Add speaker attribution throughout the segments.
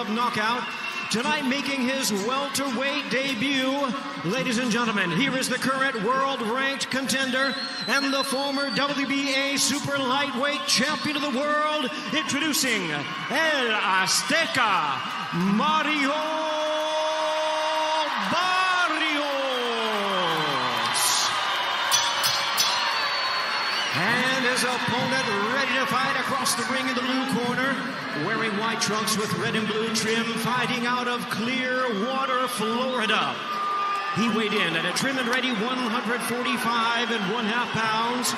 Speaker 1: of knockout. Tonight making his welterweight debut, ladies and gentlemen, here is the current world-ranked contender and the former WBA super lightweight champion of the world, introducing El Azteca, Mario Barrios. And his opponent ready to fight across the ring in the blue corner, wearing white trunks with red and blue trim, fighting out of Clearwater, Florida. He weighed in at a trim and ready 145 1/2 pounds.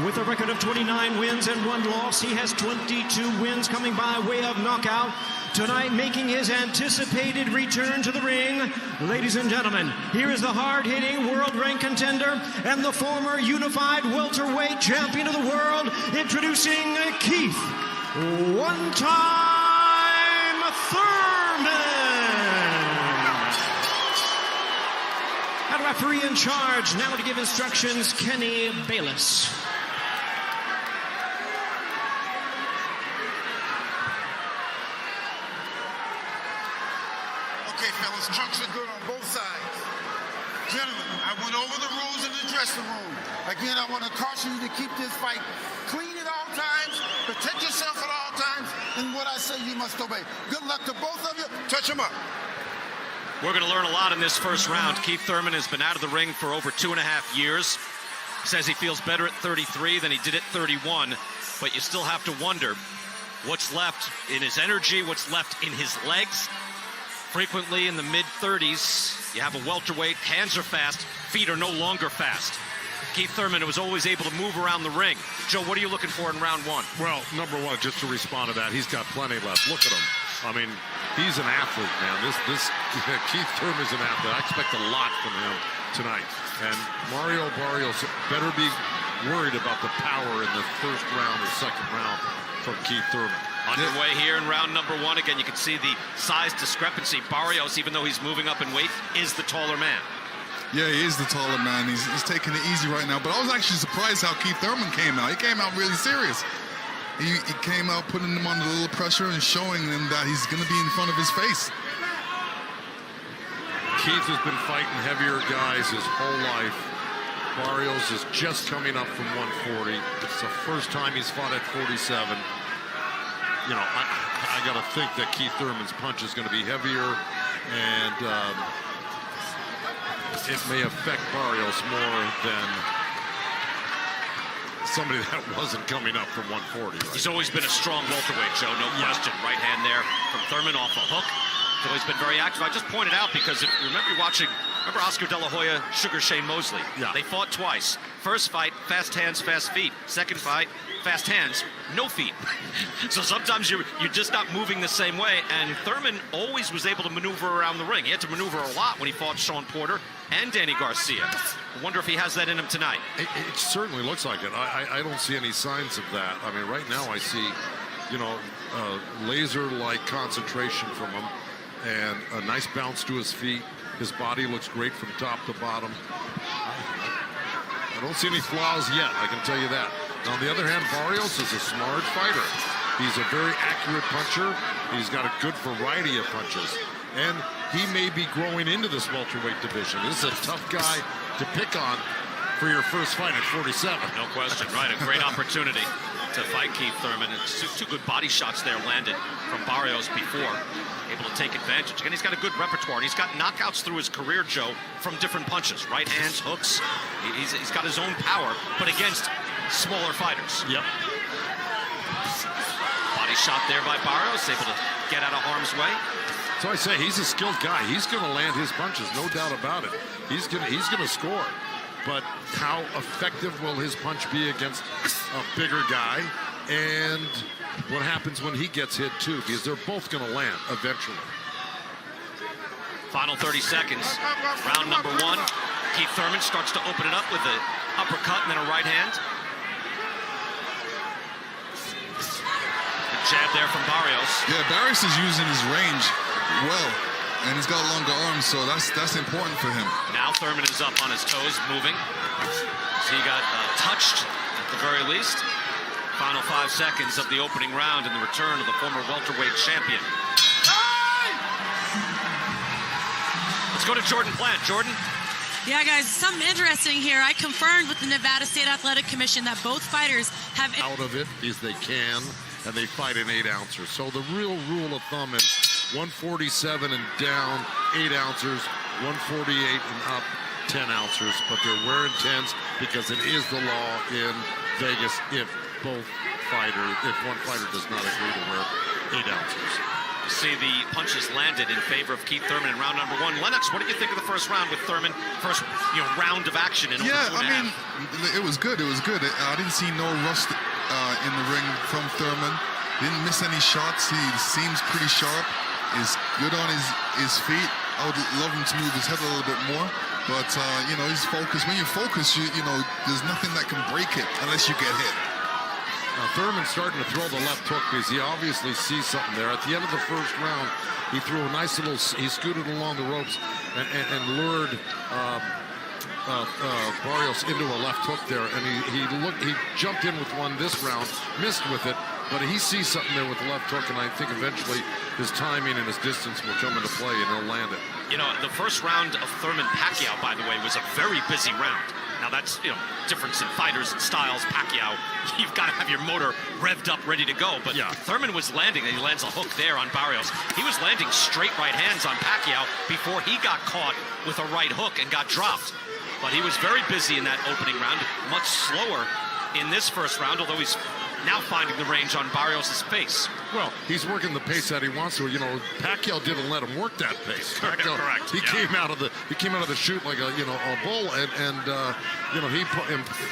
Speaker 1: With a record of 29 wins and 1 loss, he has 22 wins coming by way of knockout. Tonight making his anticipated return to the ring, ladies and gentlemen, here is the hard-hitting world-ranked contender and the former unified welterweight champion of the world, introducing Keith one-time Thurman. And referee in charge now to give instructions, Kenny Bayless.
Speaker 2: Okay, fellas, trunks are good on both sides. Gentlemen, I went over the rules in the dressing room. Again, I want to caution you to keep this fight clean at all times, protect yourself at all times, and what I say you must obey. Good luck to both of you. Touch them up.
Speaker 3: We're going to learn a lot in this first round. Keith Thurman has been out of the ring for over 2.5 years. Says he feels better at 33 than he did at 31, but you still have to wonder what's left in his energy, what's left in his legs. Frequently in the mid-30s, you have a welterweight, hands are fast, feet are no longer fast. Keith Thurman was always able to move around the ring. Joe, what are you looking for in round one?
Speaker 4: Well, number one, just to respond to that, he's got plenty left. Look at him. I mean, he's an athlete, man. Keith Thurman's an athlete. I expect a lot from him tonight. And Mario Barrios better be worried about the power in the first round or second round from Keith Thurman.
Speaker 3: Underway here in round number one. Again, you can see the size discrepancy. Barrios, even though he's moving up in weight, is the taller man.
Speaker 5: Yeah, he is the taller man. He's taking it easy right now. But I was actually surprised how Keith Thurman came out. He came out really serious. He came out putting him under a little pressure and showing him that he's going to be in front of his face.
Speaker 4: Keith has been fighting heavier guys his whole life. Barrios is just coming up from 140. It's the first time he's fought at 47. You know, I got to think that Keith Thurman's punch is going to be heavier, and it may affect Barrios more than somebody that wasn't coming up from 140. Right?
Speaker 3: He's always been a strong welterweight, Joe, no question. Right hand there from Thurman off a hook. He's always been very active. I just pointed out because if you remember remember Oscar De La Hoya, Sugar Shane Mosley?
Speaker 4: Yeah.
Speaker 3: They fought twice. First fight, fast hands, fast feet. Second fight, fast hands, no feet. So sometimes you're just not moving the same way, and Thurman always was able to maneuver around the ring. He had to maneuver a lot when he fought Sean Porter and Danny Garcia. I wonder if he has that in him tonight.
Speaker 4: It certainly looks like it. I don't see any signs of that. I mean, right now I see, you know, laser-like concentration from him and a nice bounce to his feet. His body looks great from top to bottom. I don't see any flaws yet, I can tell you that. On the other hand, Barrios is a smart fighter. He's a very accurate puncher. He's got a good variety of punches. And he may be growing into this welterweight division. This is a tough guy to pick on for your first fight at 47.
Speaker 3: No question, right? A great opportunity to fight Keith Thurman. It's two good body shots there landed from Barrios before. Able to take advantage. Again, he's got a good repertoire, and he's got knockouts through his career, Joe, from different punches. Right hands, hooks. He's got his own power, but against smaller fighters.
Speaker 4: Yep.
Speaker 3: Body shot there by Barrios, able to get out of harm's way.
Speaker 4: So I say he's a skilled guy. He's going to land his punches, no doubt about it. He's going to score. But how effective will his punch be against a bigger guy? And what happens when he gets hit too? Because they're both going to land eventually.
Speaker 3: Final 30 seconds. Round number one. Keith Thurman starts to open it up with an uppercut and then a right hand. Good jab there from Barrios.
Speaker 5: Yeah, Barrios is using his range well, and he's got longer arms, so that's important for him.
Speaker 3: Now Thurman is up on his toes, moving. So he got touched at the very least. Final 5 seconds of the opening round and the return of the former welterweight champion. Let's go to Jordan Plant. Jordan?
Speaker 6: Yeah, guys, something interesting here. I confirmed with the Nevada State Athletic Commission that both fighters have...
Speaker 4: Out of it as they can, and they fight in 8-ouncer. So the real rule of thumb is 147 and down, 8 ounces, 148 and up, 10 ounces. But they're wearing 10s because it is the law in Vegas if one fighter does not agree to wear 8 ounces.
Speaker 3: You see the punches landed in favor of Keith Thurman in round number 1. Lennox, what did you think of the first round with Thurman? First, round of action in over 2.5.
Speaker 5: It was good. It was good. I didn't see no rust in the ring from Thurman. Didn't miss any shots. He seems pretty sharp. Is good on his feet. I would love him to move his head a little bit more. But, he's focused. When you focus, there's nothing that can break it unless you get hit.
Speaker 4: Now, Thurman's starting to throw the left hook because he obviously sees something there. At the end of the first round, he threw a nice little, he scooted along the ropes and lured Barrios into a left hook there. And he jumped in with one this round, missed with it, but he sees something there with the left hook, and I think eventually his timing and his distance will come into play and he'll land it.
Speaker 3: The first round of Thurman-Pacquiao, by the way, was a very busy round. Now that's, difference in fighters and styles. Pacquiao, you've got to have your motor revved up, ready to go. But Thurman was landing, and he lands a hook there on Barrios. He was landing straight right hands on Pacquiao before he got caught with a right hook and got dropped. But he was very busy in that opening round, much slower in this first round, although he's now finding the range on Barrios' pace.
Speaker 4: Well, he's working the pace that he wants to. Pacquiao didn't let him work that pace. Pacquiao,
Speaker 3: correct.
Speaker 4: He came out of the chute like a bull, and he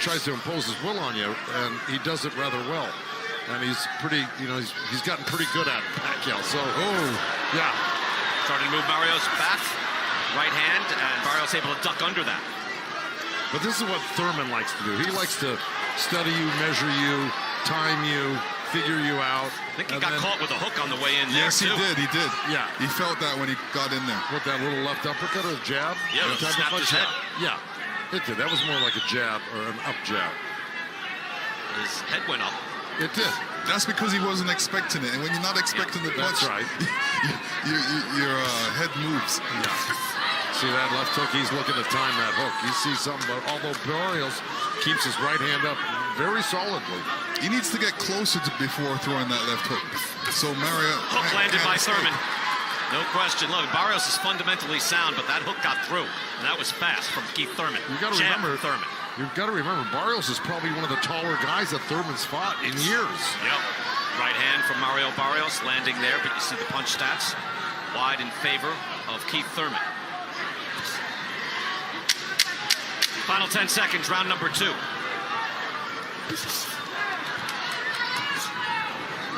Speaker 4: tries to impose his will on you, and he does it rather well. And he's pretty, he's gotten pretty good at it, Pacquiao. So,
Speaker 3: starting to move Barrios back, right hand, and Barrios able to duck under that.
Speaker 4: But this is what Thurman likes to do. He likes to study you, measure you, time you, figure you out.
Speaker 3: I think he got caught with a hook on the way in there,
Speaker 5: too. Yes, he did.
Speaker 4: Yeah.
Speaker 5: He felt that when he got in there.
Speaker 4: With that little left uppercut or jab?
Speaker 3: Yeah, it snapped his head.
Speaker 4: Yeah, it did. That was more like a jab or an up jab.
Speaker 3: His head went up.
Speaker 4: It did.
Speaker 5: That's because he wasn't expecting it. And when you're not expecting the punch,
Speaker 4: that's right.
Speaker 5: your head moves.
Speaker 4: Yeah. See that left hook? He's looking to time that hook. He sees something, but although Barrios keeps his right hand up very solidly.
Speaker 5: He needs to get closer before throwing that left hook. So Mario...
Speaker 3: Hook landed by Thurman. No question. Look, Barrios is fundamentally sound, but that hook got through. And that was fast from Keith Thurman.
Speaker 4: You've got to remember, Barrios is probably one of the taller guys that Thurman's fought in years.
Speaker 3: Yep. Right hand from Mario Barrios landing there, but you see the punch stats wide in favor of Keith Thurman. Final 10 seconds, round number 2.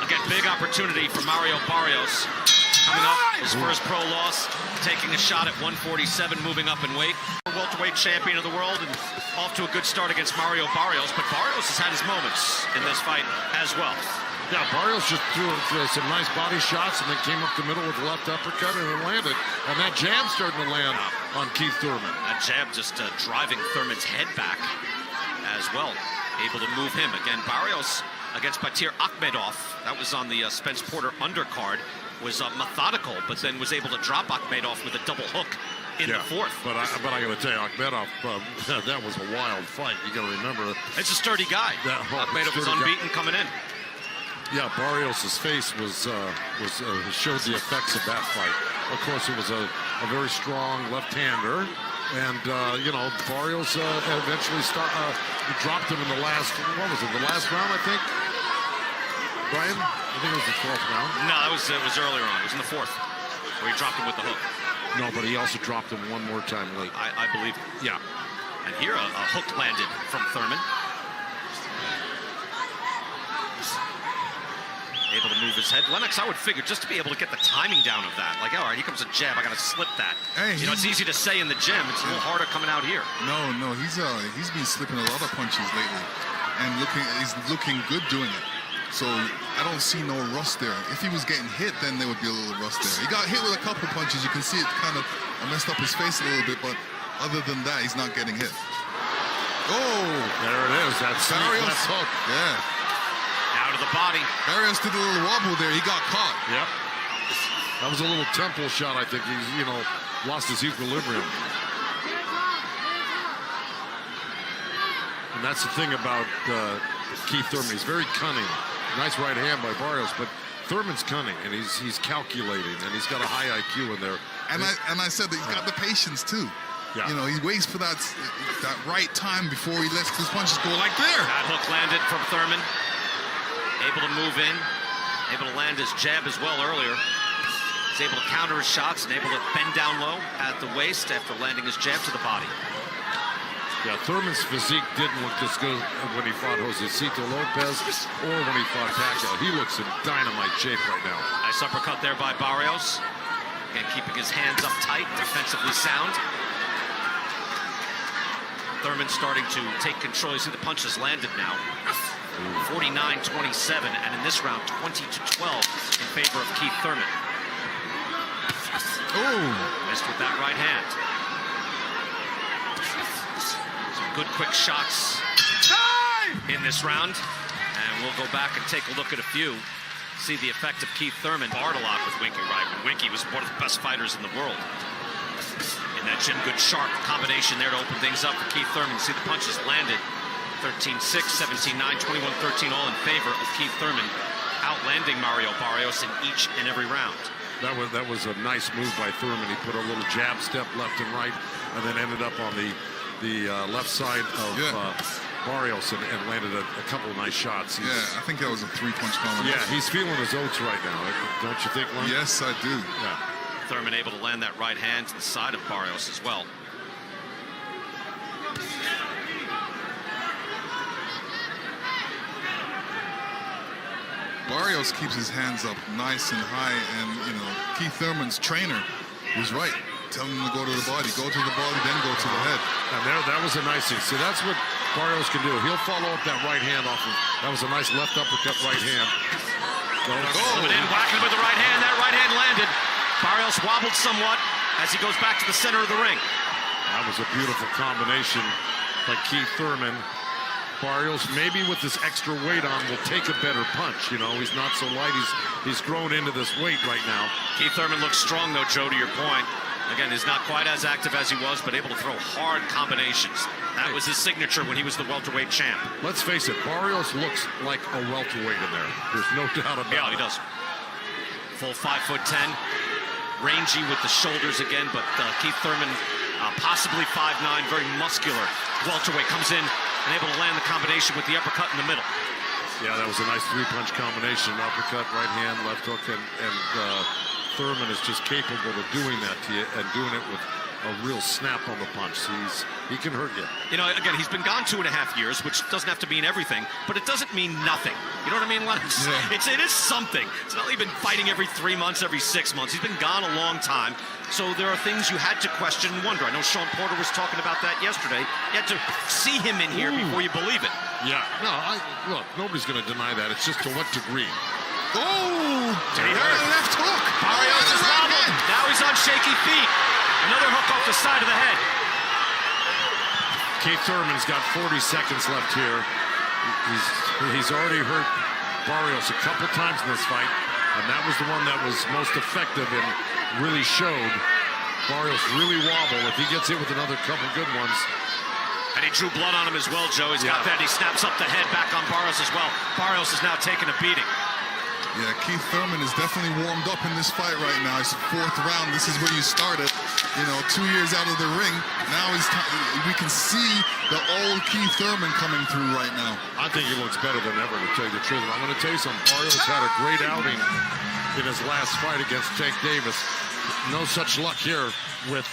Speaker 3: Again, big opportunity for Mario Barrios. Coming up, his first pro loss, taking a shot at 147, moving up in weight. Welterweight champion of the world, and off to a good start against Mario Barrios, but Barrios has had his moments in this fight as well.
Speaker 4: Yeah, Barrios just threw some nice body shots and then came up the middle with the left uppercut and it landed. And that jab starting to land on Keith Thurman.
Speaker 3: That jab just driving Thurman's head back as well. Able to move him. Again, Barrios against Batyr Akhmedov. That was on the Spence Porter undercard. Was methodical, but then was able to drop Akhmedov with a double hook in the fourth.
Speaker 4: But I got to tell you, Akhmedov, that was a wild fight. You got to remember.
Speaker 3: It's a sturdy guy. Akhmedov was unbeaten coming in.
Speaker 4: Yeah, Barrios' face showed the effects of that fight. Of course, it was a very strong left-hander, and Barrios eventually dropped him in the last. What was it? The last round, I think. Brian, I think it was the 12th round.
Speaker 3: No, it was earlier on. It was in the 4th, where he dropped him with the hook.
Speaker 4: No, but he also dropped him one more time late.
Speaker 3: I believe.
Speaker 4: Yeah.
Speaker 3: And here a hook landed from Thurman. Able to move his head. Lennox, I would figure, just to be able to get the timing down of that. Like, all right, here comes a jab. I got to slip that.
Speaker 5: Hey,
Speaker 3: it's easy to say in the gym. It's a little harder coming out here.
Speaker 5: No, he's been slipping a lot of punches lately, and he's looking good doing it. So I don't see no rust there. If he was getting hit, then there would be a little rust there. He got hit with a couple punches. You can see it kind of messed up his face a little bit, but other than that, he's not getting hit. Oh,
Speaker 4: there it is. That's
Speaker 5: Barrios.
Speaker 4: Left hook.
Speaker 5: Yeah.
Speaker 3: Out of the body.
Speaker 5: Barrios did a little wobble there. He got caught.
Speaker 4: Yep. That was a little temple shot, I think. He's, lost his equilibrium. And that's the thing about Keith Thurman. He's very cunning. Nice right hand by Barrios, but Thurman's cunning, and he's calculating, and he's got a high IQ in there.
Speaker 5: And I said that he's got the patience too.
Speaker 4: Yeah.
Speaker 5: You know, he waits for that right time before he lets his punches go like there.
Speaker 3: That hook landed from Thurman. Able to move in. Able to land his jab as well earlier. He's able to counter his shots and able to bend down low at the waist after landing his jab to the body.
Speaker 4: Yeah, Thurman's physique didn't look this good when he fought Josecito Lopez or when he fought Pacquiao. He looks in dynamite shape right now.
Speaker 3: Nice uppercut there by Barrios. Again, keeping his hands up tight, defensively sound. Thurman starting to take control. You see the punches landed now. 49-27, and in this round, 20-12 in favor of Keith Thurman.
Speaker 5: Oh,
Speaker 3: missed with that right hand. Some good quick shots in this round, and we'll go back and take a look at a few. See the effect of Keith Thurman. Barred a lot with Winky, right? When Winky was one of the best fighters in the world. And that Jim Good sharp combination there to open things up for Keith Thurman. You see the punches landed. 13-6, 17-9, 21-13, all in favor of Keith Thurman, outlanding Mario Barrios in each and every round.
Speaker 4: That was a nice move by Thurman. He put a little jab step left and right, and then ended up on the left side of Barrios and landed a couple of nice shots.
Speaker 5: I think that was a three-punch combination.
Speaker 4: Yeah, he's feeling his oats right now, don't you think, Lon?
Speaker 5: Yes, I do.
Speaker 4: Yeah.
Speaker 3: Thurman able to land that right hand to the side of Barrios as well.
Speaker 5: Barrios keeps his hands up nice and high, and you know, Keith Thurman's trainer was right, telling him to go to the body, then go to the head.
Speaker 4: And that was a nice thing. See, that's what Barrios can do. He'll follow up that right hand off of, that was a nice left uppercut right hand.
Speaker 3: Whacking with the right hand. That right hand landed. Barrios wobbled somewhat as he goes back to the center of the ring.
Speaker 4: That was a beautiful combination by Keith Thurman. Barrios, maybe with this extra weight on, will take a better punch. You know, he's not so light. He's grown into this weight right now.
Speaker 3: Keith Thurman looks strong, though, Joe, to your point. Again, he's not quite as active as he was, but able to throw hard combinations. That was his signature when he was the welterweight champ.
Speaker 4: Let's face it, Barrios looks like a welterweight in there. There's no doubt about it.
Speaker 3: Yeah, he does. Full 5'10", rangy with the shoulders again, but Keith Thurman, possibly 5'9", very muscular. Welterweight comes in and able to land the combination with the uppercut in the middle.
Speaker 4: Yeah, that was a nice three-punch combination. Uppercut, right hand, left hook, and Thurman is just capable of doing that to you and doing it with a real snap on the punch. He can hurt you. You know,
Speaker 3: again, he's been gone 2.5 years, which doesn't have to mean everything, but it doesn't mean nothing. You know what I mean, Lennox?
Speaker 5: Yeah.
Speaker 3: It is something. It's not like he's been fighting every 3 months, every 6 months. He's been gone a long time. So there are things you had to question and wonder. I know Sean Porter was talking about that yesterday. You had to see him in here before you believe it.
Speaker 4: Yeah. No, look, nobody's going to deny that. It's just to what degree.
Speaker 5: Oh!
Speaker 3: Did he hurt?
Speaker 5: Left hook.
Speaker 3: Barrios is wobbled. Now he's on shaky feet. Another hook off the side of the head.
Speaker 4: Keith Thurman's got 40 seconds left here. He's already hurt Barrios a couple times in this fight, and that was the one that was most effective and really showed Barrios really wobble. If he gets hit with another couple good ones.
Speaker 3: And he drew blood on him as well, Joe. He's got that. He snaps up the head back on Barrios as well. Barrios is now taking a beating.
Speaker 5: Yeah, Keith Thurman is definitely warmed up in this fight right now. It's the 4th round. This is where you started. You know, 2 years out of the ring. Now it's time. We can see the old Keith Thurman coming through right now.
Speaker 4: I think he looks better than ever, to tell you the truth. I'm going to tell you something. Barrios had a great outing in his last fight against Tank Davis. No such luck here with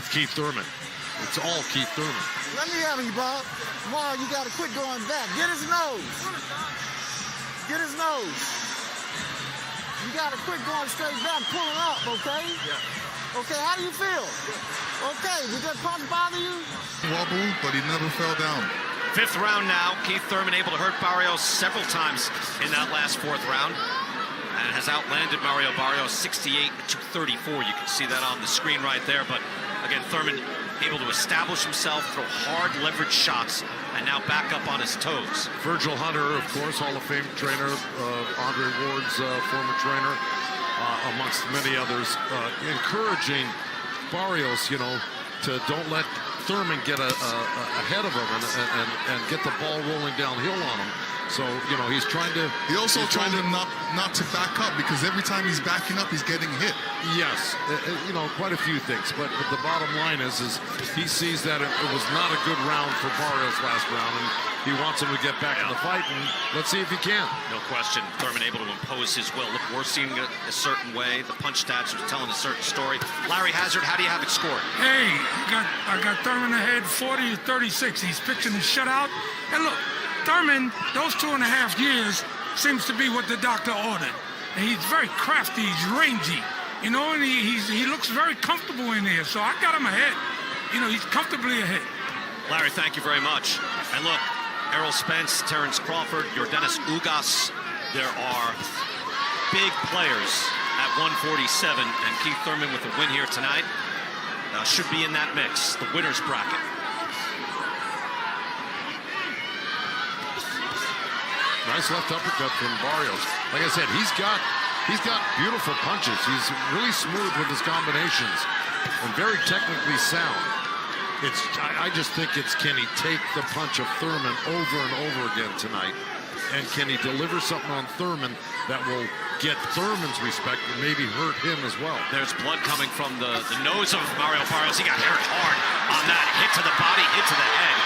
Speaker 4: Keith Thurman. It's all Keith Thurman.
Speaker 2: Let me have you, Bob. Mario, you got to quit going back. Get his nose. Get his nose. You got to quit going straight back, pulling up, okay? Yeah. Okay, how do you feel? Okay, did that punch bother you?
Speaker 5: Wobble, but he never fell down.
Speaker 3: 5th round now. Keith Thurman able to hurt Barrios several times in that last 4th round. And has outlanded Mario Barrios 68-34. You can see that on the screen right there. But again, Thurman able to establish himself, throw hard leverage shots, and now back up on his toes.
Speaker 4: Virgil Hunter, of course, Hall of Fame trainer, Andre Ward's former trainer, among amongst many others, encouraging Barrios, you know, to don't let Thurman get ahead of him and get the ball rolling downhill on him. So, you know, he's trying to...
Speaker 5: He also told him not to back up, because every time he's backing up, he's getting hit.
Speaker 4: Yes, you know, quite a few things. But the bottom line is he sees that it was not a good round for Barrios last round, and he wants him to get back in the fight, and let's see if he can.
Speaker 3: No question, Thurman able to impose his will. Look, we're seeing it a certain way. The punch stats are telling a certain story. Larry Hazard, how do you have it scored?
Speaker 7: Hey, I got Thurman ahead 40-36. He's pitching the shutout. And look, Thurman, those 2.5 years seems to be what the doctor ordered. And he's very crafty, he's rangy, you know, and he looks very comfortable in there. So I got him ahead. You know, he's comfortably ahead.
Speaker 3: Larry, thank you very much. And look, Errol Spence, Terrence Crawford, Yordenis Ugas, there are big players at 147, and Keith Thurman with a win here tonight should be in that mix, the winner's bracket.
Speaker 4: Nice left uppercut from Barrios. Like I said, he's got beautiful punches. He's really smooth with his combinations and very technically sound. I just think can he take the punch of Thurman over and over again tonight? And can he deliver something on Thurman that will get Thurman's respect and maybe hurt him as well?
Speaker 3: There's blood coming from the nose of Mario Barrios. He got hurt hard on that hit to the body, hit to the head.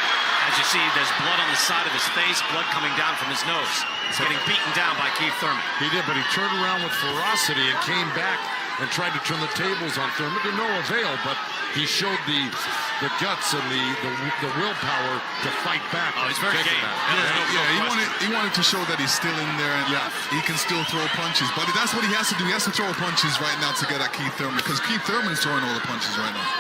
Speaker 3: As you see, there's blood on the side of his face, blood coming down from his nose. He's getting beaten down by Keith Thurman.
Speaker 4: He did, but he turned around with ferocity and came back and tried to turn the tables on Thurman to no avail, but he showed the guts and the willpower to fight back.
Speaker 3: Oh, he's very game.
Speaker 5: He wanted to show that he's still in there and he can still throw punches. But that's what he has to do. He has to throw punches right now to get at Keith Thurman, because Keith Thurman's throwing all the punches right now.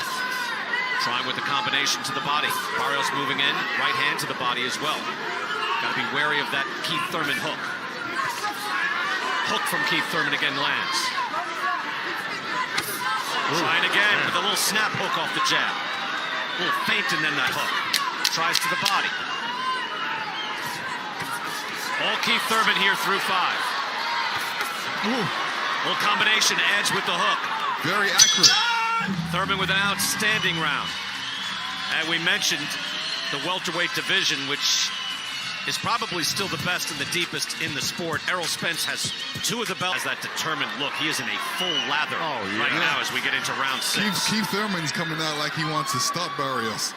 Speaker 3: Trying with the combination to the body. Barrios moving in, right hand to the body as well. Got to be wary of that Keith Thurman hook. Hook from Keith Thurman again lands. Trying again with a little snap hook off the jab. A little feint and then that hook. Tries to the body. All Keith Thurman here through 5. Little combination edge with the hook.
Speaker 5: Very accurate.
Speaker 3: Thurman with an outstanding round. And we mentioned the welterweight division, which is probably still the best and the deepest in the sport. Errol Spence has 2 of the belts. Has that determined look. He is in a full lather right now as we get into round 6.
Speaker 5: Keith Thurman's coming out like he wants to stop Barrios.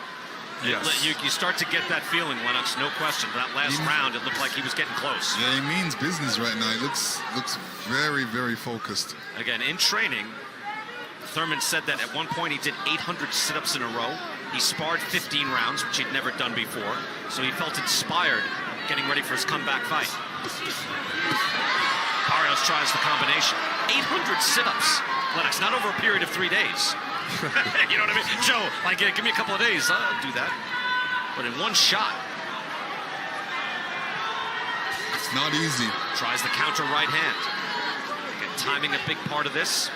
Speaker 3: Yes. You start to get that feeling, Lennox, no question. That last round, it looked like he was getting close.
Speaker 5: Yeah, he means business right now. He looks very, very focused.
Speaker 3: Again, in training, Thurman said that at one point he did 800 sit-ups in a row. He sparred 15 rounds, which he'd never done before. So he felt inspired getting ready for his comeback fight. Barrios tries the combination. 800 sit-ups, Lennox, not over a period of 3 days. You know what I mean? Joe, like, give me a couple of days. I'll do that. But in one shot.
Speaker 5: It's not easy.
Speaker 3: Tries the counter right hand. Again, timing a big part of this.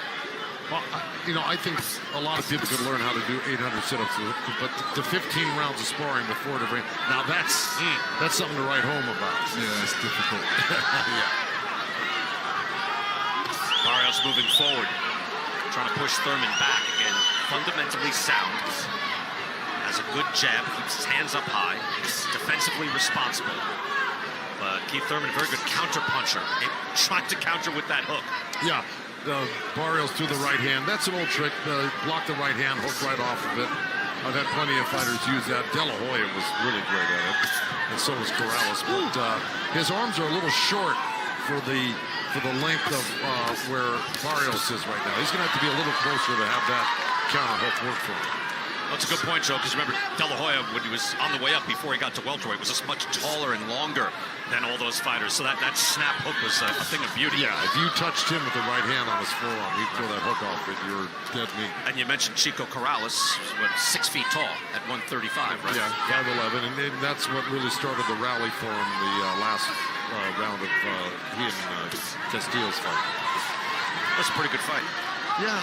Speaker 4: Well, you know, I think a lot of people could learn how to do 800 sit-ups, but the 15 rounds of sparring before the ring, now that's something to write home about.
Speaker 5: Yeah, it's difficult.
Speaker 3: Barrios moving forward, trying to push Thurman back again. Fundamentally sound. Has a good jab, keeps his hands up high, defensively responsible. But Keith Thurman, a very good counter puncher, trying to counter with that hook.
Speaker 4: Yeah. Barrios through the right hand. That's an old trick. Block the right hand, hook right off of it. I've had plenty of fighters use that. De La Hoya was really great at it, and so was Corrales. But his arms are a little short for the length of where Barrios is right now. He's going to have to be a little closer to have that counter hook work for him.
Speaker 3: That's a good point, Joe, because remember, De La Hoya, when he was on the way up before he got to welterweight, was just much taller and longer than all those fighters. So that snap hook was a thing of beauty.
Speaker 4: Yeah, if you touched him with the right hand on his forearm, he'd throw that hook off, but you're dead meat.
Speaker 3: And you mentioned Chico Corrales, 6 feet tall at 135, right?
Speaker 4: Yeah, 5'11", and that's what really started the rally for him the last round of he and Castillo's fight.
Speaker 3: That's a pretty good fight.
Speaker 5: Yeah.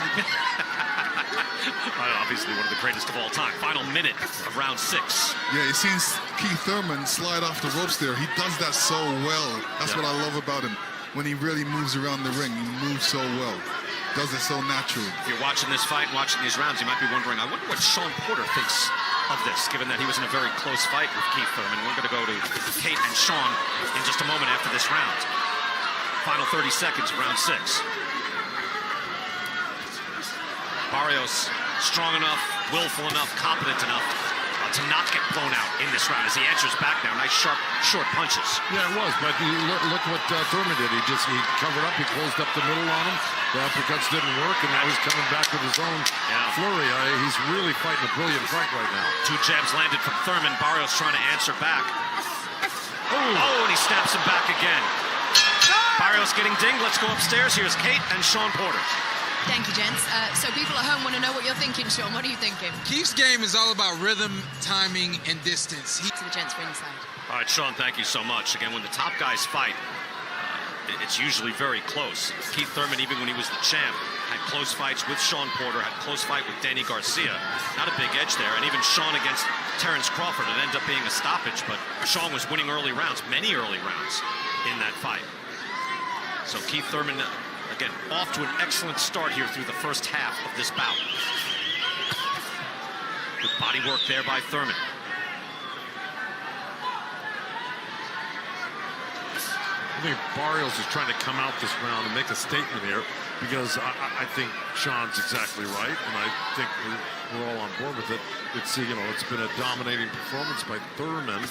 Speaker 3: Obviously one of the greatest of all time. Final minute of round 6.
Speaker 5: Yeah, you've seen Keith Thurman slide off the ropes there. He does that so well. That's what I love about him. When he really moves around the ring, he moves so well. does it so naturally.
Speaker 3: If you're watching this fight and watching these rounds, you might be wondering, I wonder what Sean Porter thinks of this, given that he was in a very close fight with Keith Thurman. We're going to go to Kate and Sean in just a moment after this round. Final 30 seconds, round 6. Barrios strong enough, willful enough, competent enough to not get blown out in this round as he answers back now. Nice, sharp, short punches.
Speaker 4: Yeah, it was, but look what Thurman did. He covered up, he closed up the middle on him. The uppercuts didn't work, and now he's coming back with his own flurry. He's really fighting a brilliant fight right now.
Speaker 3: 2 jabs landed from Thurman. Barrios trying to answer back. Oh, and he snaps him back again. Barrios getting dinged. Let's go upstairs. Here's Kate and Sean Porter.
Speaker 8: Thank you, gents. So people at home want to know what you're thinking, Sean. What are you thinking?
Speaker 9: Keith's game is all about rhythm, timing, and distance.
Speaker 8: To the gents ringside.
Speaker 3: All right, Sean, thank you so much. Again, when the top guys fight, it's usually very close. Keith Thurman, even when he was the champ, had close fights with Sean Porter, had close fight with Danny Garcia. Not a big edge there. And even Sean against Terrence Crawford, it ended up being a stoppage, but Sean was winning early rounds, many early rounds in that fight. So Keith Thurman, again, off to an excellent start here through the first half of this bout. Good body work there by Thurman.
Speaker 4: I think Barrios is trying to come out this round and make a statement here, because I think Sean's exactly right, and I think we're all on board with it. It's it's been a dominating performance by Thurman,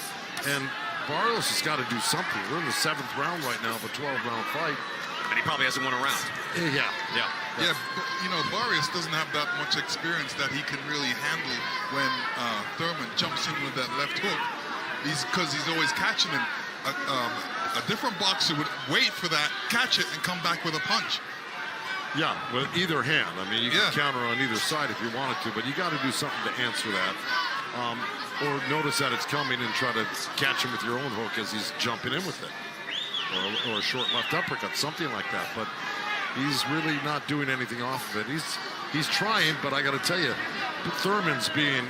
Speaker 4: and Barrios has got to do something. We're in the 7th round right now of a 12-round fight.
Speaker 3: And he probably hasn't won a round.
Speaker 4: Yeah.
Speaker 5: Yeah, but, Barrios doesn't have that much experience that he can really handle when Thurman jumps in with that left hook. Because he's always catching him. A different boxer would wait for that, catch it, and come back with a punch.
Speaker 4: Yeah, with either hand. I mean, you can counter on either side if you wanted to, but you got to do something to answer that. Or notice that it's coming and try to catch him with your own hook as he's jumping in with it. Or a short left uppercut, something like that. But he's really not doing anything off of it. He's trying, but I got to tell you, Thurman's being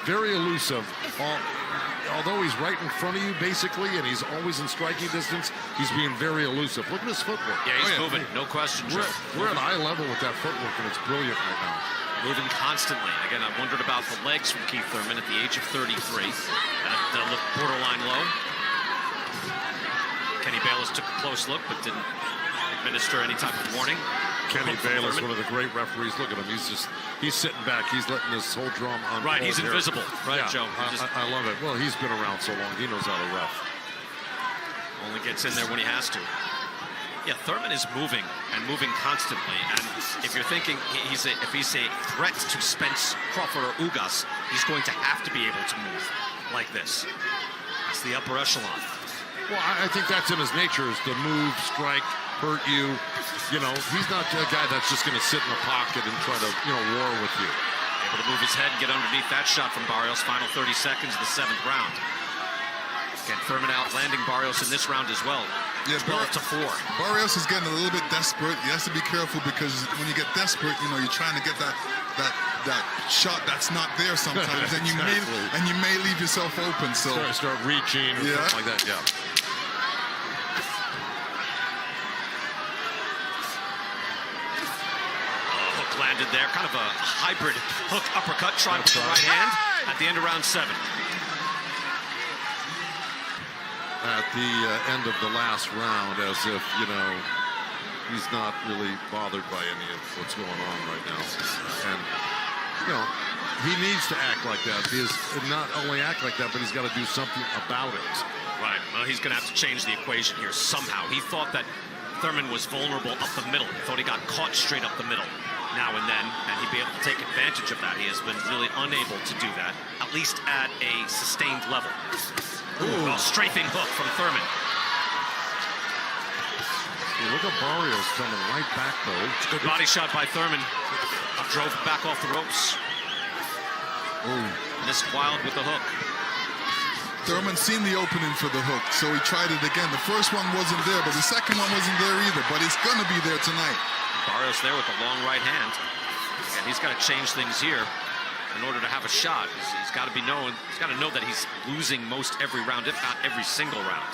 Speaker 4: very elusive. Although he's right in front of you, basically, and he's always in striking distance, he's being very elusive. Look at his footwork.
Speaker 3: Yeah, he's moving, no question, Joe.
Speaker 4: We're at eye level with that footwork, and it's brilliant right now.
Speaker 3: Moving constantly. Again, I wondered about the legs from Keith Thurman at the age of 33. That looked borderline low. Kenny Bayless took a close look, but didn't administer any type of warning.
Speaker 4: Kenny Bayless, one of the great referees. Look at him. He's sitting back. He's letting this whole drum unfold.
Speaker 3: Right, he's invisible. Right,
Speaker 4: yeah,
Speaker 3: Joe.
Speaker 4: I love it. Well, he's been around so long. He knows how to ref.
Speaker 3: Only gets in there when he has to. Yeah, Thurman is moving and moving constantly. And if you're thinking if he's a threat to Spence, Crawford, or Ugas, he's going to have to be able to move like this. That's the upper echelon.
Speaker 4: Well, I think that's in his nature, is to move, strike, hurt you. He's not a guy that's just going to sit in the pocket and try to, war with you.
Speaker 3: Able to move his head and get underneath that shot from Barrios. Final 30 seconds of the 7th round. Again, Thurman out landing Barrios in this round as well.
Speaker 5: Yeah,
Speaker 3: 12-4.
Speaker 5: Barrios is getting a little bit desperate. He has to be careful, because when you get desperate, you're trying to get that shot that's not there sometimes, and you may leave yourself open. So
Speaker 4: start reaching or something like that. Yeah.
Speaker 3: Landed there, kind of a hybrid hook uppercut, trying with the right hand at the end of round 7.
Speaker 4: At the end of the last round, as if, he's not really bothered by any of what's going on right now. And, he needs to act like that. Not only act like that, but he's got to do something about it.
Speaker 3: Right. Well, he's going to have to change the equation here somehow. He thought that Thurman was vulnerable up the middle. He thought he got caught straight up the middle now and then, and he'd be able to take advantage of that. He has been really unable to do that, at least at a sustained level. Ooh, a strafing hook from Thurman.
Speaker 4: Look at Barrios coming right back, though.
Speaker 3: Good body shot by Thurman. Drove back off the ropes.
Speaker 5: Ooh.
Speaker 3: Missed wild with the hook.
Speaker 5: Thurman seen the opening for the hook, so he tried it again. The first one wasn't there, but the second one wasn't there either, but it's going to be there tonight.
Speaker 3: Barrios there with the long right hand. And he's got to change things here in order to have a shot. He's got to know that he's losing most every round, if not every single round.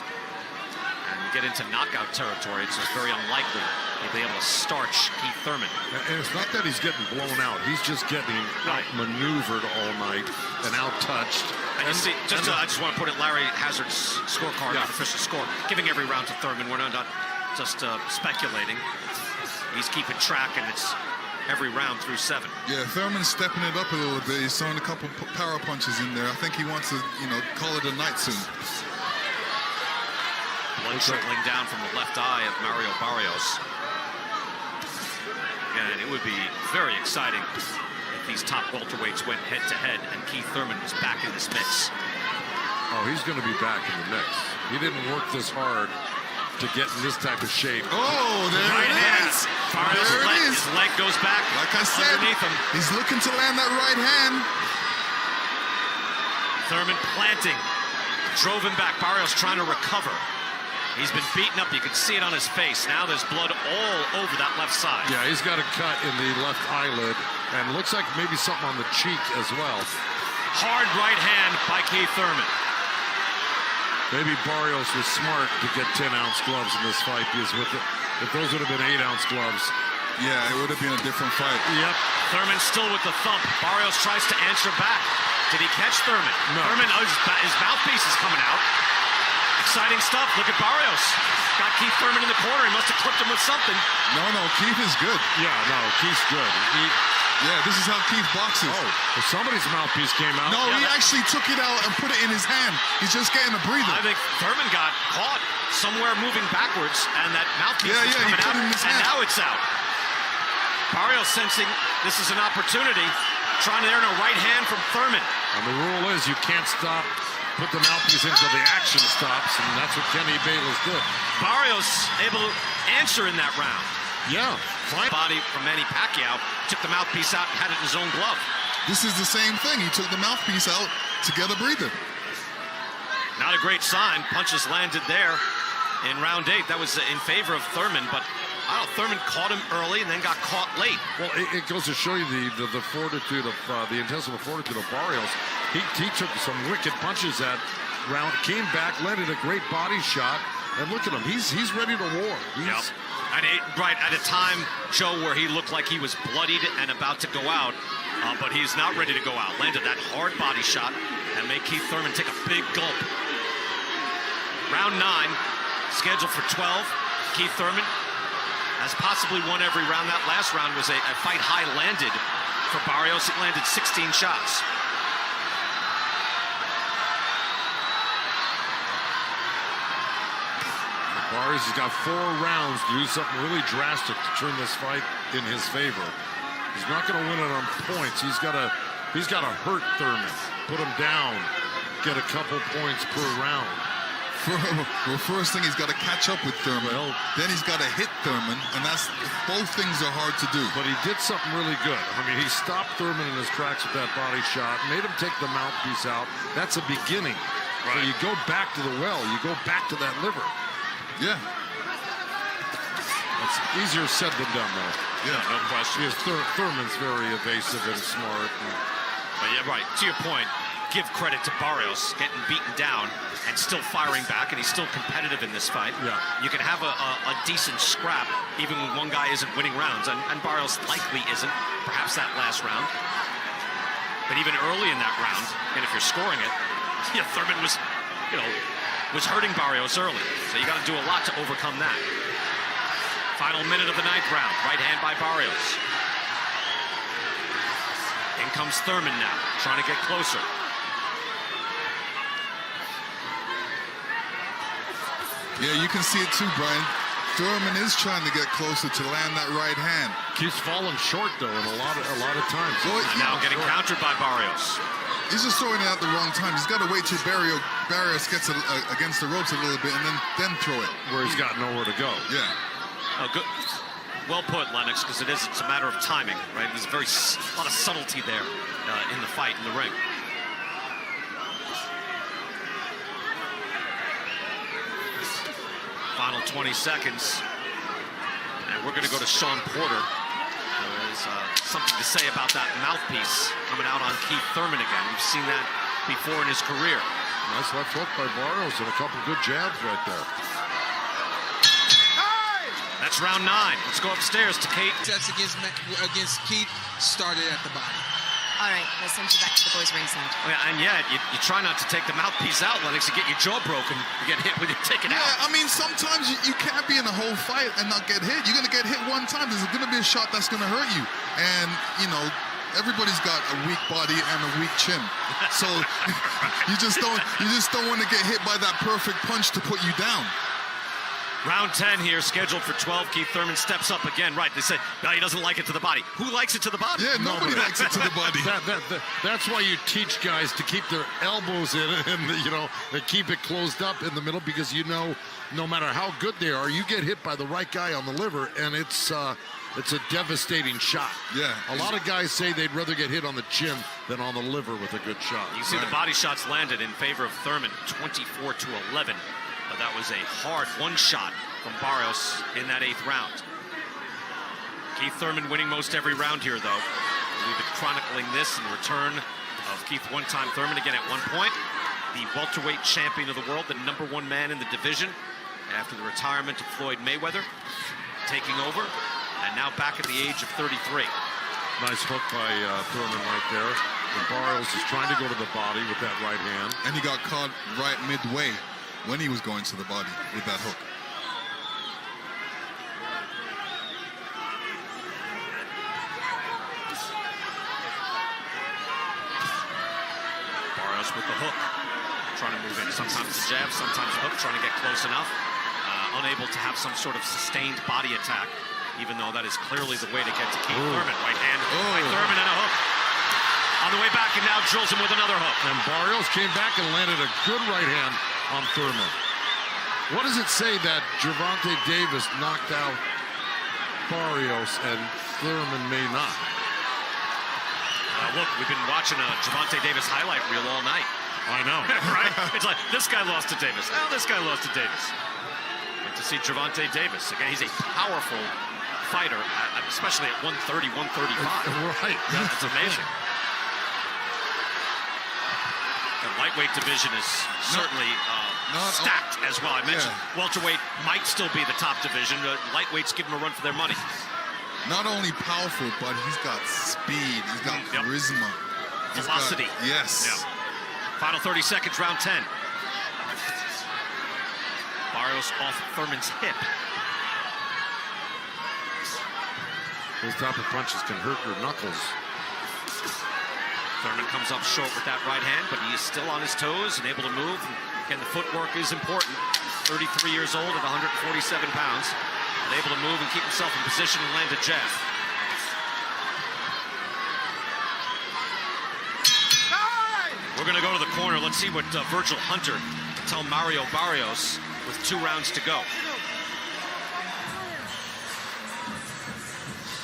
Speaker 3: And you get into knockout territory, it's just very unlikely he'll be able to starch Keith Thurman.
Speaker 4: And it's not that he's getting blown out. He's just getting outmaneuvered all night and out-touched.
Speaker 3: And you see, I just want to put it, Larry Hazard's scorecard, official score, giving every round to Thurman. We're not just speculating. He's keeping track, and it's every round through 7.
Speaker 5: Yeah, Thurman's stepping it up a little bit. He's throwing a couple power punches in there. I think he wants to, call it a night soon.
Speaker 3: Blood trickling down from the left eye of Mario Barrios. Again, it would be very exciting if these top welterweights went head-to-head and Keith Thurman was back in this mix.
Speaker 4: Oh, he's going to be back in the mix. He didn't work this hard to get in this type of shape.
Speaker 5: Oh, there
Speaker 3: right
Speaker 5: it
Speaker 3: hand.
Speaker 5: is.
Speaker 3: Barrios'
Speaker 5: There it is.
Speaker 3: His leg goes back.
Speaker 5: Like I said,
Speaker 3: underneath him.
Speaker 5: He's looking to land that right hand.
Speaker 3: Thurman planting. Drove him back. Barrios trying to recover. He's been beaten up. You can see it on his face. Now there's blood all over that left side.
Speaker 4: Yeah, he's got a cut in the left eyelid, and looks like maybe something on the cheek as well.
Speaker 3: Hard right hand by Keith Thurman.
Speaker 4: Maybe Barrios was smart to get 10-ounce gloves in this fight, because if those would have been 8-ounce gloves.
Speaker 5: Yeah, it would have been a different fight.
Speaker 3: Yep. Thurman still with the thump. Barrios tries to answer back. Did he catch Thurman?
Speaker 4: No.
Speaker 3: Thurman, his mouthpiece is coming out. Exciting stuff. Look at Barrios. Got Keith Thurman in the corner. He must have clipped him with something.
Speaker 5: No, Keith is good.
Speaker 4: Yeah, no, Keith's good.
Speaker 5: Yeah, this is how Keith boxes.
Speaker 4: Oh, well, somebody's mouthpiece came out.
Speaker 5: No, he actually took it out and put it in his hand. He's just getting a breather.
Speaker 3: I think Thurman got caught somewhere moving backwards, and that mouthpiece was coming out, and now it's out. Barrios sensing this is an opportunity, trying to earn a right hand from Thurman.
Speaker 4: And the rule is you can't put the mouthpiece until the action stops, and that's what Kenny Bayless did.
Speaker 3: Barrios able to answer in that round.
Speaker 4: Yeah, fine.
Speaker 3: Body from Manny Pacquiao, took the mouthpiece out and had it in his own glove.
Speaker 5: This is the same thing. He took the mouthpiece out to get a breather.
Speaker 3: Not a great sign. Punches landed there in round 8. That was in favor of Thurman, but I don't know, Thurman caught him early and then got caught late.
Speaker 4: Well, it goes to show you the fortitude of the intestinal fortitude of Barrios. He took some wicked punches that round, came back, landed a great body shot, and look at him. He's ready to war.
Speaker 3: And right at a time, Joe, where he looked like he was bloodied and about to go out, but he's not ready to go out. Landed that hard body shot and made Keith Thurman take a big gulp. Round 9, scheduled for 12. Keith Thurman has possibly won every round. That last round was a fight high landed for Barrios. It landed 16 shots.
Speaker 4: Barrios has got 4 rounds to do something really drastic to turn this fight in his favor. He's not going to win it on points. He's got to hurt Thurman, put him down, get a couple points per round.
Speaker 5: Well, first thing, he's got to catch up with Thurman. Then he's got to hit Thurman, and both things are hard to do.
Speaker 4: But he did something really good. I mean, he stopped Thurman in his tracks with that body shot, made him take the mouthpiece out. That's a beginning. Right. So you go back to the well, you go back to that liver.
Speaker 5: Yeah.
Speaker 4: It's easier said than done, though.
Speaker 3: Yeah, no question.
Speaker 4: Because Thurman's very evasive and smart.
Speaker 3: But yeah, right. To your point, give credit to Barrios getting beaten down and still firing back, and he's still competitive in this fight.
Speaker 4: Yeah.
Speaker 3: You can have a decent scrap even when one guy isn't winning rounds, and Barrios likely isn't, perhaps that last round. But even early in that round, and if you're scoring it, yeah, Thurman was, was hurting Barrios early. So you got to do a lot to overcome that. Final minute of the 9th round. Right hand by Barrios. In comes Thurman now, trying to get closer.
Speaker 5: Yeah, you can see it too, Brian. Thurman is trying to get closer to land that right hand.
Speaker 4: Keeps falling short, though, in a lot of times.
Speaker 3: Now getting countered by Barrios.
Speaker 5: He's just throwing it out the wrong time. He's got to wait till Barrios gets against the ropes a little bit and then throw it.
Speaker 4: Where he's got nowhere to go.
Speaker 5: Yeah.
Speaker 3: Oh, good. Well put, Lennox, because it's a matter of timing, right? There's a lot of subtlety there in the fight, in the ring. Final 20 seconds. And we're going to go to Sean Porter. There's something to say about that mouthpiece coming out on Keith Thurman again. We've seen that before in his career.
Speaker 4: Nice left hook by Barrios and a couple good jabs right there.
Speaker 3: That's round 9. Let's go upstairs to Kate.
Speaker 9: Sets against Keith started at the body.
Speaker 8: All right, let's send you back to the boys' ringside.
Speaker 3: Oh, yeah, and yet, you try not to take the mouthpiece out, Lennox. You get your jaw broken. You get hit with it, take it out.
Speaker 5: Yeah, I mean, sometimes you can't be in a whole fight and not get hit. You're going to get hit one time. There's going to be a shot that's going to hurt you. And, you know, everybody's got a weak body and a weak chin. So you just don't want to get hit by that perfect punch to put you down.
Speaker 3: Round 10 here, scheduled for 12. Keith Thurman steps up again. Right, they say, no, he doesn't like it to the body. Who likes it to the body?
Speaker 5: Yeah, nobody likes it to the body.
Speaker 4: That's why you teach guys to keep their elbows in and, you know, they keep it closed up in the middle, because, you know, no matter how good they are, you get hit by the right guy on the liver, and it's a devastating shot.
Speaker 5: Yeah.
Speaker 4: A lot of guys say they'd rather get hit on the chin than on the liver with a good shot.
Speaker 3: You see the body shots landed in favor of Thurman, 24-11. But that was a hard one shot from Barrios in that 8th round. Keith Thurman winning most every round here, though. We've been chronicling this in the return of Keith one-time Thurman again at one point. The welterweight champion of the world, the #1 man in the division after the retirement of Floyd Mayweather, taking over, and now back at the age of 33.
Speaker 4: Nice hook by Thurman right there. And Barrios is trying to go to the body with that right hand.
Speaker 5: And he got caught right midway when he was going to the body with that hook.
Speaker 3: Barrios with the hook, trying to move in. Sometimes the jab, sometimes the hook, trying to get close enough. Unable to have some sort of sustained body attack, even though that is clearly the way to get to Keith Thurman. Right hand by Thurman and a hook. On the way back, and now drills him with another hook.
Speaker 4: And Barrios came back and landed a good right hand on Thurman. What does it say that Gervonta Davis knocked out Barrios and Thurman may not?
Speaker 3: Look, we've been watching a Gervonta Davis highlight reel all night.
Speaker 4: I know.
Speaker 3: Right? It's like, this guy lost to Davis. Oh, this guy lost to Davis. But to see Gervonta Davis, again, he's a powerful fighter, especially at 130, 135.
Speaker 4: Right.
Speaker 3: That's amazing. The lightweight division is certainly stacked as well. I mentioned welterweight might still be the top division. Lightweights give them a run for their money.
Speaker 5: Not only powerful, but he's got speed. He's got charisma.
Speaker 3: Velocity.
Speaker 5: Yes.
Speaker 3: Yeah. Final 30 seconds, round 10. Barrios off Thurman's hip.
Speaker 4: Those type of punches can hurt your knuckles.
Speaker 3: Thurman comes up short with that right hand, but he is still on his toes and able to move. Again, the footwork is important. 33 years old at 147 pounds. And able to move and keep himself in position and land a jab. We're going to go to the corner. Let's see what Virgil Hunter can tell Mario Barrios with 2 rounds to go.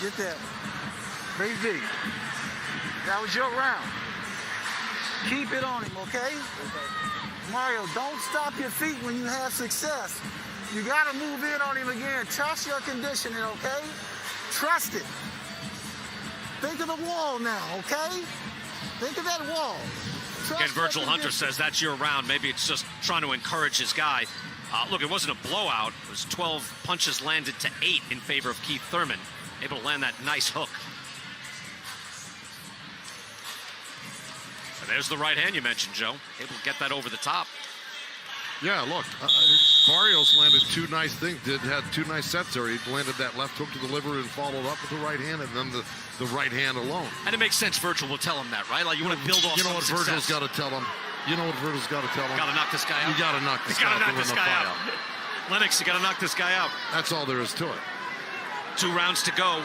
Speaker 10: Get that. Baby. That was your round. Keep it on him, okay? Mario, don't stop your feet when you have success. You got to move in on him again. Trust your conditioning, okay? Trust it. Think of the wall now, okay? Think of that wall.
Speaker 3: Again, Virgil Hunter says that's your round. Maybe it's just trying to encourage his guy. Look, it wasn't a blowout. It was 12 punches landed to 8 in favor of Keith Thurman. Able to land that nice hook. And there's the right hand you mentioned, Joe. Able to get that over the top.
Speaker 4: Yeah, look, Barrios landed 2 nice things. Had 2 nice sets there. He landed that left hook to the liver and followed up with the right hand, and then the right hand alone.
Speaker 3: And it makes sense. Virgil will tell him that, right? Like, you want to build off.
Speaker 4: You know what Virgil's got to tell him? You know what Virgil's got to tell him?
Speaker 3: Got to knock this guy out.
Speaker 4: You got to knock this guy out.
Speaker 3: Knock this guy out. Lennox, you got to knock this guy out.
Speaker 4: That's all there is to it.
Speaker 3: 2 rounds to go.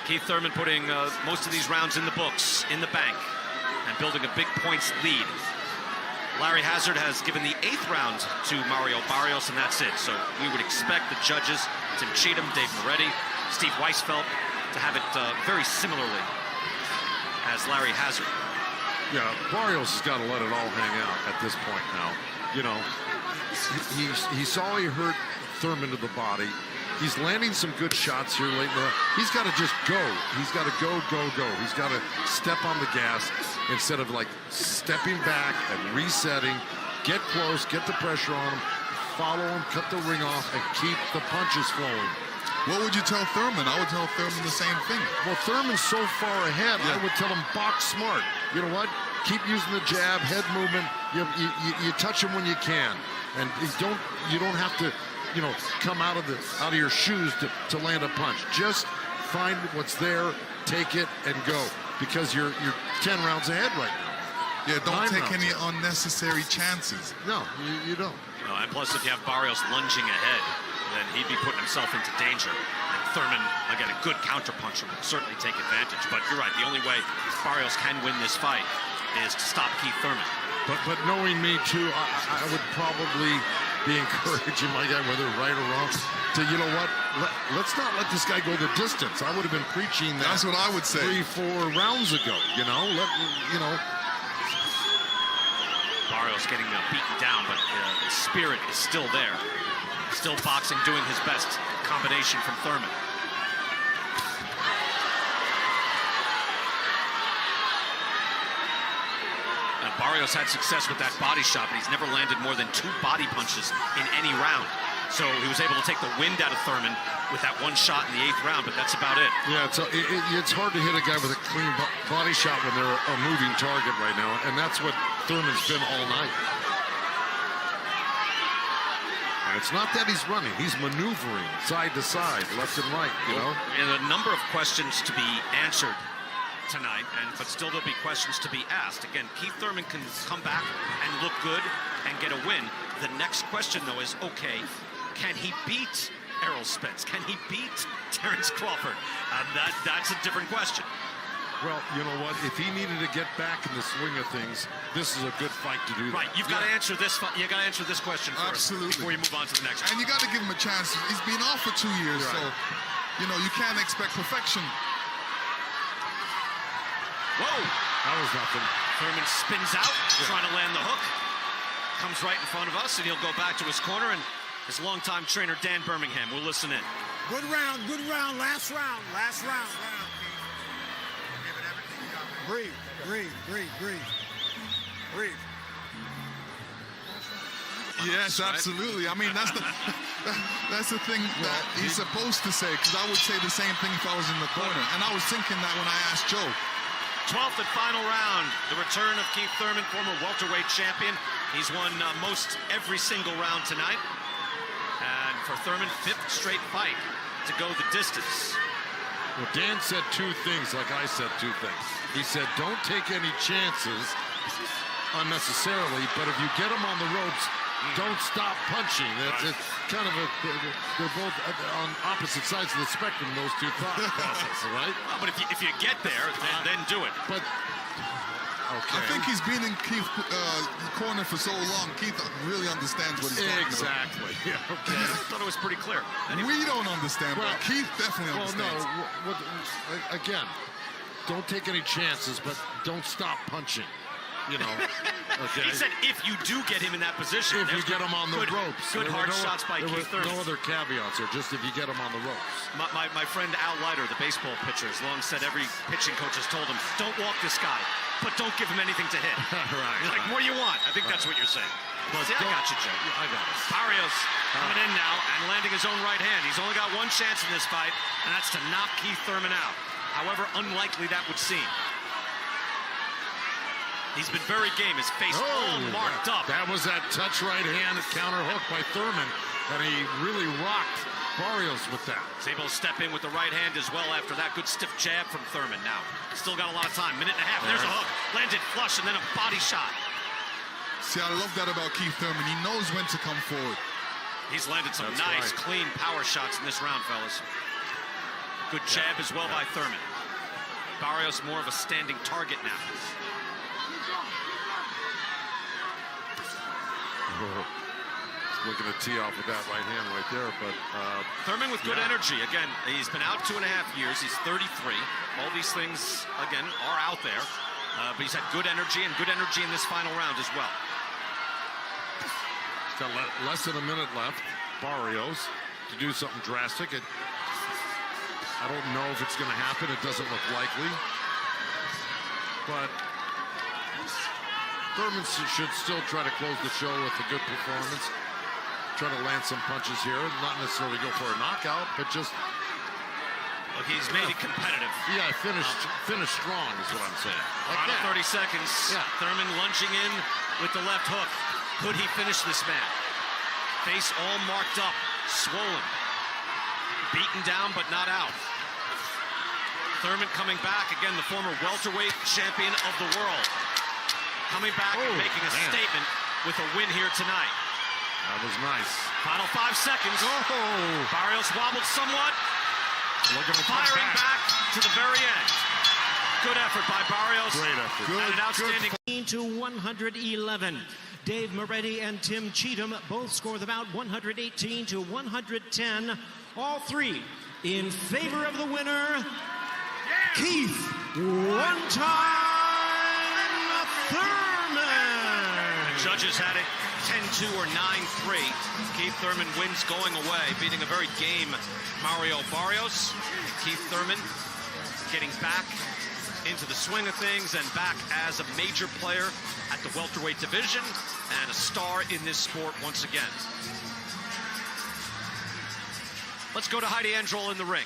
Speaker 3: Keith Thurman putting most of these rounds in the books, in the bank, and building a big points lead. Larry Hazard has given the 8th round to Mario Barrios, and that's it. So we would expect the judges, Tim Cheatham, Dave Moretti, Steve Weisfeld, to have it very similarly as Larry Hazard.
Speaker 4: Yeah, Barrios has got to let it all hang out at this point now. You know, he saw he hurt Thurman to the body. He's landing some good shots here late in the... He's got to just go. He's got to go. He's got to step on the gas instead of, like, stepping back and resetting. Get close, get the pressure on him, follow him, cut the ring off, and keep the punches flowing.
Speaker 5: What would you tell Thurman? I would tell Thurman the same thing.
Speaker 4: Well, Thurman's so far ahead, I would tell him box smart. You know what? Keep using the jab, head movement. You touch him when you can, and you don't have to, you know, come out of your shoes to land a punch. Just find what's there, take it, and go, because you're 10 rounds ahead right now.
Speaker 5: Yeah, don't take any unnecessary chances.
Speaker 4: No, you don't.
Speaker 3: No, and plus, if you have Barrios lunging ahead, then he'd be putting himself into danger. And Thurman, again, a good counterpuncher, would certainly take advantage. But you're right, the only way Barrios can win this fight is to stop Keith Thurman.
Speaker 4: But knowing me, too, I would probably be encouraging my guy, whether right or wrong, to, you know what, let's not let this guy go the distance. I would have been preaching that.
Speaker 5: That's what I would say.
Speaker 4: 3-4 rounds ago, you know?
Speaker 3: Barrios getting beaten down, but the spirit is still there. Still boxing, doing his best. Combination from Thurman. Barrios had success with that body shot, but he's never landed more than 2 body punches in any round. So he was able to take the wind out of Thurman with that one shot in the 8th round, but that's about it.
Speaker 4: Yeah, it's hard to hit a guy with a clean body shot when they're a moving target right now, and that's what Thurman's been all night. And it's not that he's running, he's maneuvering side to side, left and right, you know?
Speaker 3: And a number of questions to be answered tonight, but still there'll be questions to be asked. Again, Keith Thurman can come back and look good and get a win. The next question, though, is, okay, can he beat Errol Spence? Can he beat Terrence Crawford? That's a different question.
Speaker 4: Well, you know what? If he needed to get back in the swing of things, this is a good fight to do that.
Speaker 3: Right, you've got to answer this. You got to answer this question first.
Speaker 5: Absolutely.
Speaker 3: Before you move on to the next one.
Speaker 5: And you got to give him a chance. He's been off for 2 years, so you know you can't expect perfection.
Speaker 3: Whoa!
Speaker 4: That was nothing.
Speaker 3: Thurman spins out, trying to land the hook. Comes right in front of us, and he'll go back to his corner, and his longtime trainer, Dan Birmingham, will listen in.
Speaker 10: Good round, last round. Breathe.
Speaker 5: Yes, absolutely. I mean, that's the thing that he's supposed to say, because I would say the same thing if I was in the corner. And I was thinking that when I asked Joe.
Speaker 3: 12th and final round, the return of Keith Thurman, former welterweight champion. He's won most every single round tonight. And for Thurman, 5th straight fight to go the distance.
Speaker 4: Well, Dan said 2 things, like I said 2 things. He said, don't take any chances unnecessarily, but if you get them on the ropes, don't stop punching. It's kind of they're both on opposite sides of the spectrum, those 2 thought processes, right?
Speaker 3: Well, but if you get there, then do it.
Speaker 4: But okay.
Speaker 5: I think he's been in Keith's corner for so long. Keith really understands what he's talking about.
Speaker 4: Exactly. Yeah, okay.
Speaker 3: I thought it was pretty clear.
Speaker 5: We don't understand, but Keith definitely understands.
Speaker 4: Well, no. Again, don't take any chances, but don't stop punching. You know, okay.
Speaker 3: He said if you do get him in that position.
Speaker 4: If you get him on the ropes.
Speaker 3: Good hard shots by Keith Thurman.
Speaker 4: No other caveats here, just if you get him on the ropes.
Speaker 3: My friend Al Leiter, the baseball pitcher, has long said every pitching coach has told him, don't walk this guy, but don't give him anything to hit.
Speaker 4: Right.
Speaker 3: You're like, what do you want? I think that's what you're saying. See, I got you, Joe.
Speaker 4: I got it.
Speaker 3: Barrios coming in now and landing his own right hand. He's only got 1 chance in this fight, and that's to knock Keith Thurman out. However unlikely that would seem. He's been very game. His face all marked up.
Speaker 4: That was that touch right hand counter hook by Thurman, and he really rocked Barrios with that.
Speaker 3: He's able to step in with the right hand as well after that good stiff jab from Thurman. Now, still got a lot of time. 1.5 minutes. There's a hook. Landed flush and then a body shot.
Speaker 5: See, I love that about Keith Thurman. He knows when to come forward.
Speaker 3: He's landed some clean power shots in this round, fellas. Good jab as well by Thurman. Barrios more of a standing target now.
Speaker 4: Looking to tee off with that right hand right there, but
Speaker 3: Thurman with good energy. Again, he's been out 2.5 years. He's 33. All these things, again, are out there. But he's had good energy and good energy in this final round as well.
Speaker 4: He's got less than a minute left, Barrios, to do something drastic. I don't know if it's going to happen. It doesn't look likely. But Thurman should still try to close the show with a good performance. try to land some punches here. Not necessarily go for a knockout, but just...
Speaker 3: Look, he's made it competitive.
Speaker 4: Yeah, finished strong is what I'm saying. Like
Speaker 3: Final
Speaker 4: that.
Speaker 3: 30 seconds.
Speaker 4: Yeah.
Speaker 3: Thurman lunging in with the left hook. Could he finish this man? Face all marked up, swollen. Beaten down, but not out. Thurman coming back. Again, the former welterweight champion of the world. Coming back and making a statement with a win here tonight.
Speaker 4: That was nice.
Speaker 3: Final 5 seconds. Barrios wobbled somewhat. Firing back to the very end. Good effort by Barrios.
Speaker 4: Great effort.
Speaker 3: And an outstanding.
Speaker 1: To 111. Dave Moretti and Tim Cheatham both score the bout 118 to 110. All three in favor of the winner, Keith One Time Thurman.
Speaker 3: The judges had it 10-2 or 9-3. Keith Thurman wins going away, beating a very game Mario Barrios. Keith Thurman getting back into the swing of things and back as a major player at the welterweight division and a star in this sport once again. Let's go to Heidi Androl in the ring.